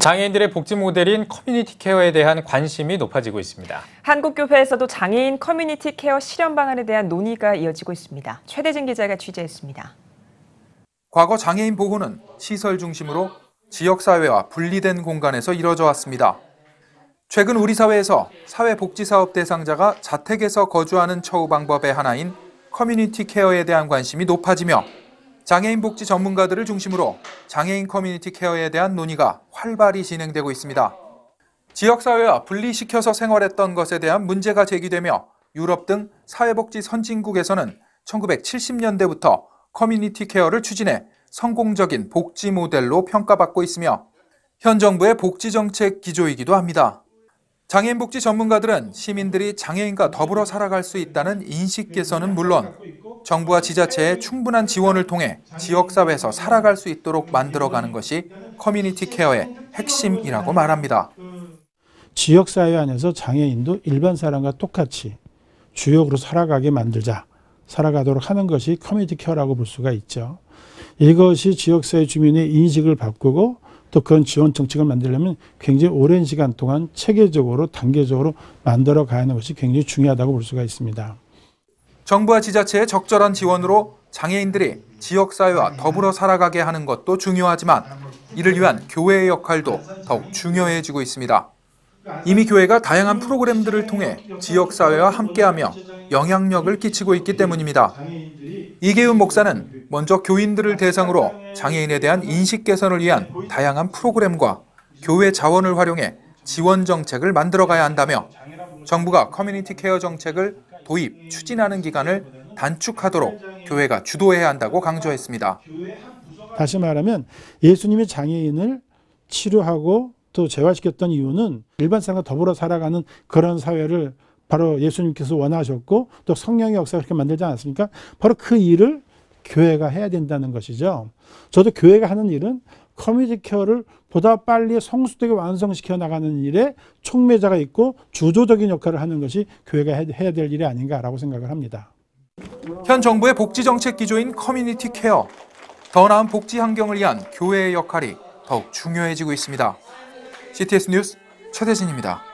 장애인들의 복지 모델인 커뮤니티 케어에 대한 관심이 높아지고 있습니다. 한국교회에서도 장애인 커뮤니티 케어 실현 방안에 대한 논의가 이어지고 있습니다. 최대진 기자가 취재했습니다. 과거 장애인 보호는 시설 중심으로 지역사회와 분리된 공간에서 이뤄져 왔습니다. 최근 우리 사회에서 사회복지사업 대상자가 자택에서 거주하는 처우 방법의 하나인 커뮤니티 케어에 대한 관심이 높아지며 장애인 복지 전문가들을 중심으로 장애인 커뮤니티 케어에 대한 논의가 활발히 진행되고 있습니다. 지역사회와 분리시켜서 생활했던 것에 대한 문제가 제기되며 유럽 등 사회복지 선진국에서는 1970년대부터 커뮤니티 케어를 추진해 성공적인 복지 모델로 평가받고 있으며 현 정부의 복지정책 기조이기도 합니다. 장애인 복지 전문가들은 시민들이 장애인과 더불어 살아갈 수 있다는 인식 개선은 물론 정부와 지자체의 충분한 지원을 통해 지역사회에서 살아갈 수 있도록 만들어가는 것이 커뮤니티 케어의 핵심이라고 말합니다. 지역사회 안에서 장애인도 일반 사람과 똑같이 주역으로 살아가도록 하는 것이 커뮤니티 케어라고 볼 수가 있죠. 이것이 지역사회 주민의 인식을 바꾸고 또 그런 지원 정책을 만들려면 굉장히 오랜 시간 동안 체계적으로 단계적으로 만들어 가는 것이 굉장히 중요하다고 볼 수가 있습니다. 정부와 지자체의 적절한 지원으로 장애인들이 지역사회와 더불어 살아가게 하는 것도 중요하지만 이를 위한 교회의 역할도 더욱 중요해지고 있습니다. 이미 교회가 다양한 프로그램들을 통해 지역사회와 함께하며 영향력을 끼치고 있기 때문입니다. 이계훈 목사는 먼저 교인들을 대상으로 장애인에 대한 인식 개선을 위한 다양한 프로그램과 교회 자원을 활용해 지원 정책을 만들어가야 한다며 정부가 커뮤니티 케어 정책을 도입, 추진하는 기간을 단축하도록 교회가 주도해야 한다고 강조했습니다. 다시 말하면 예수님이 장애인을 치료하고 또 재활시켰던 이유는 일반 사람과 더불어 살아가는 그런 사회를 바로 예수님께서 원하셨고 또 성령의 역사가 그렇게 만들지 않았습니까? 바로 그 일을 교회가 해야 된다는 것이죠. 저도 교회가 하는 일은 커뮤니티 케어를 보다 빨리 성숙되게 완성시켜 나가는 일에 촉매자가 있고 주도적인 역할을 하는 것이 교회가 해야 될 일이 아닌가라고 생각을 합니다. 현 정부의 복지 정책 기조인 커뮤니티 케어, 더 나은 복지 환경을 위한 교회의 역할이 더욱 중요해지고 있습니다. CTS 뉴스 최대진입니다.